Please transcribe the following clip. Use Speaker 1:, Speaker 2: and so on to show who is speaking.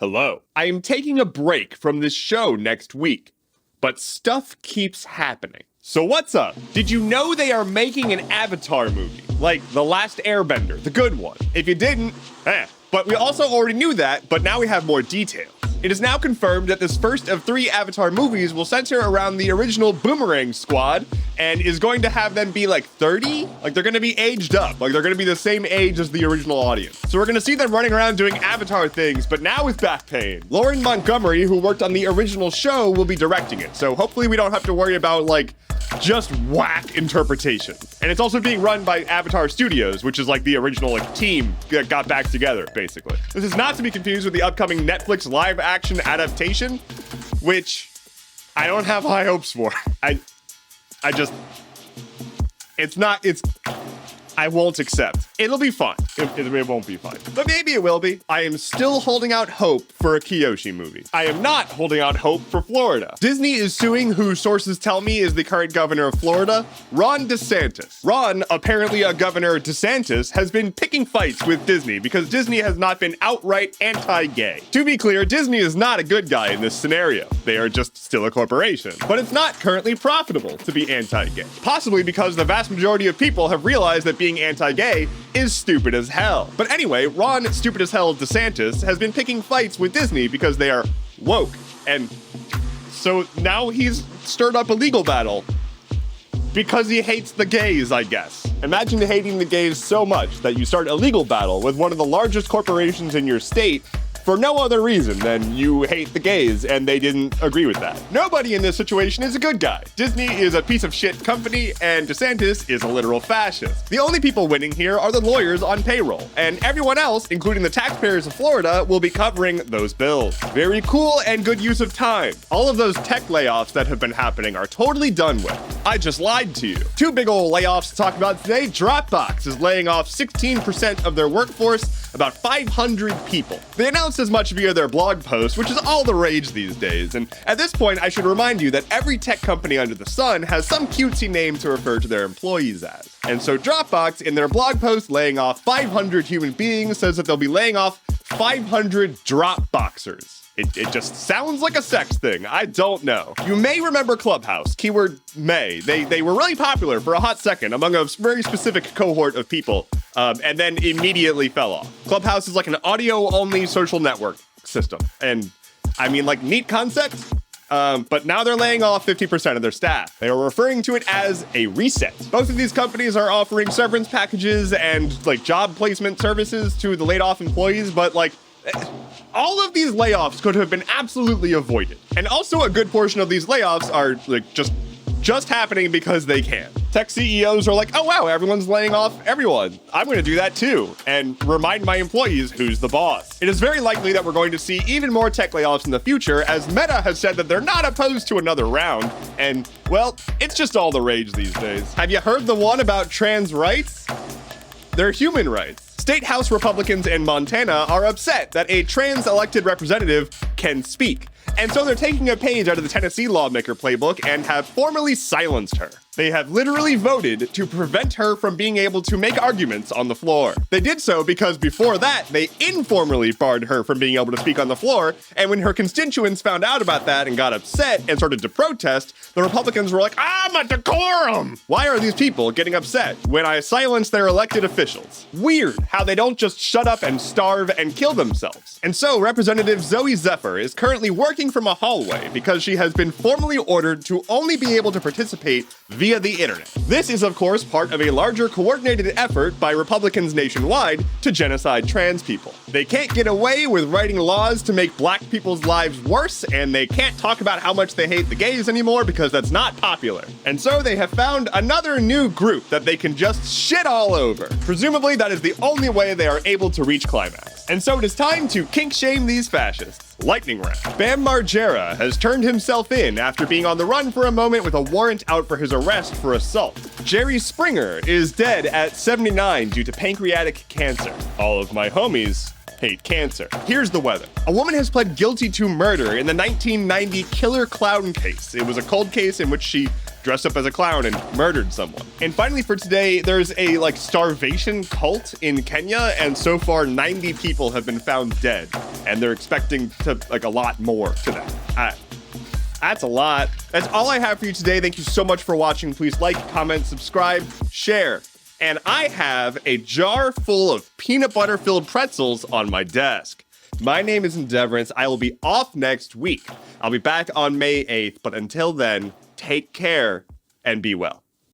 Speaker 1: Hello. I am taking a break from this show next week, but stuff keeps happening. So what's up? Did you know they are making an Avatar movie? Like The Last Airbender, the good one. If you didn't, But we also already knew that, but now we have more details. It is now confirmed that this first of 3 Avatar movies will center around the original Boomerang squad and is going to have them be like 30? Like they're going to be aged up. Like they're going to be the same age as the original audience. So we're going to see them running around doing Avatar things, but now with back pain. Lauren Montgomery, who worked on the original show, will be directing it. So hopefully we don't have to worry about like just whack interpretation. And it's also being run by Avatar Studios, which is like the original like team that got back together, basically. This is not to be confused with the upcoming Netflix live action adaptation, which I don't have high hopes for. I won't accept. It'll be fun. It won't be fun. But maybe it will be. I am still holding out hope for a Kyoshi movie. I am not holding out hope for Florida. Disney is suing who sources tell me is the current governor of Florida, Ron DeSantis. Ron, apparently a governor DeSantis, has been picking fights with Disney because Disney has not been outright anti-gay. To be clear, Disney is not a good guy in this scenario. They are just still a corporation. But it's not currently profitable to be anti-gay. Possibly because the vast majority of people have realized that being anti-gay is stupid as hell. But anyway, Ron Stupid as Hell DeSantis has been picking fights with Disney because they are woke. And so now he's stirred up a legal battle because he hates the gays, I guess. Imagine hating the gays so much that you start a legal battle with one of the largest corporations in your state for no other reason than you hate the gays and they didn't agree with that. Nobody in this situation is a good guy. Disney is a piece of shit company and DeSantis is a literal fascist. The only people winning here are the lawyers on payroll, and everyone else, including the taxpayers of Florida, will be covering those bills. Very cool and good use of time. All of those tech layoffs that have been happening are totally done with. I just lied to you. 2 big ol' layoffs to talk about today. Dropbox is laying off 16% of their workforce, about 500 people. They announced as much via their blog post, which is all the rage these days. And at this point, I should remind you that every tech company under the sun has some cutesy name to refer to their employees as. And so Dropbox, in their blog post laying off 500 human beings, says that they'll be laying off 500 Dropboxers. It just sounds like a sex thing. I don't know. You may remember Clubhouse, keyword may. They were really popular for a hot second among a very specific cohort of people, and then immediately fell off. Clubhouse is like an audio-only social network system. And I mean, like, neat concept, but now they're laying off 50% of their staff. They are referring to it as a reset. Both of these companies are offering severance packages and like job placement services to the laid off employees, but like, all of these layoffs could have been absolutely avoided. And also a good portion of these layoffs are like just happening because they can. Tech CEOs are like, oh wow, everyone's laying off everyone. I'm gonna do that too, and remind my employees who's the boss. It is very likely that we're going to see even more tech layoffs in the future, as Meta has said that they're not opposed to another round. And well, it's just all the rage these days. Have you heard the one about trans rights? They're human rights. State House Republicans in Montana are upset that a trans elected representative can speak. And so they're taking a page out of the Tennessee lawmaker playbook and have formally silenced her. They have literally voted to prevent her from being able to make arguments on the floor. They did so because before that, they informally barred her from being able to speak on the floor, and when her constituents found out about that and got upset and started to protest, the Republicans were like, I'm a decorum! Why are these people getting upset when I silence their elected officials? Weird how they don't just shut up and starve and kill themselves. And so Representative Zoe Zephyr is currently working from a hallway because she has been formally ordered to only be able to participate via the internet. This is, of course, part of a larger coordinated effort by Republicans nationwide to genocide trans people. They can't get away with writing laws to make black people's lives worse, and they can't talk about how much they hate the gays anymore because that's not popular. And so they have found another new group that they can just shit all over. Presumably, that is the only way they are able to reach climax. And so it is time to kink shame these fascists. Lightning round. Bam Margera has turned himself in after being on the run for a moment with a warrant out for his arrest for assault. Jerry Springer is dead at 79 due to pancreatic cancer. All of my homies hate cancer. Here's the weather. A woman has pled guilty to murder in the 1990 Killer Clown case. It was a cold case in which she dressed up as a clown and murdered someone. And finally for today, there's a starvation cult in Kenya, and so far 90 people have been found dead, and they're expecting to a lot more to that. That's a lot. That's all I have for you today. Thank you so much for watching. Please like, comment, subscribe, share. And I have a jar full of peanut butter filled pretzels on my desk. My name is Endeavorance. I will be off next week. I'll be back on May 8th, but until then, take care and be well.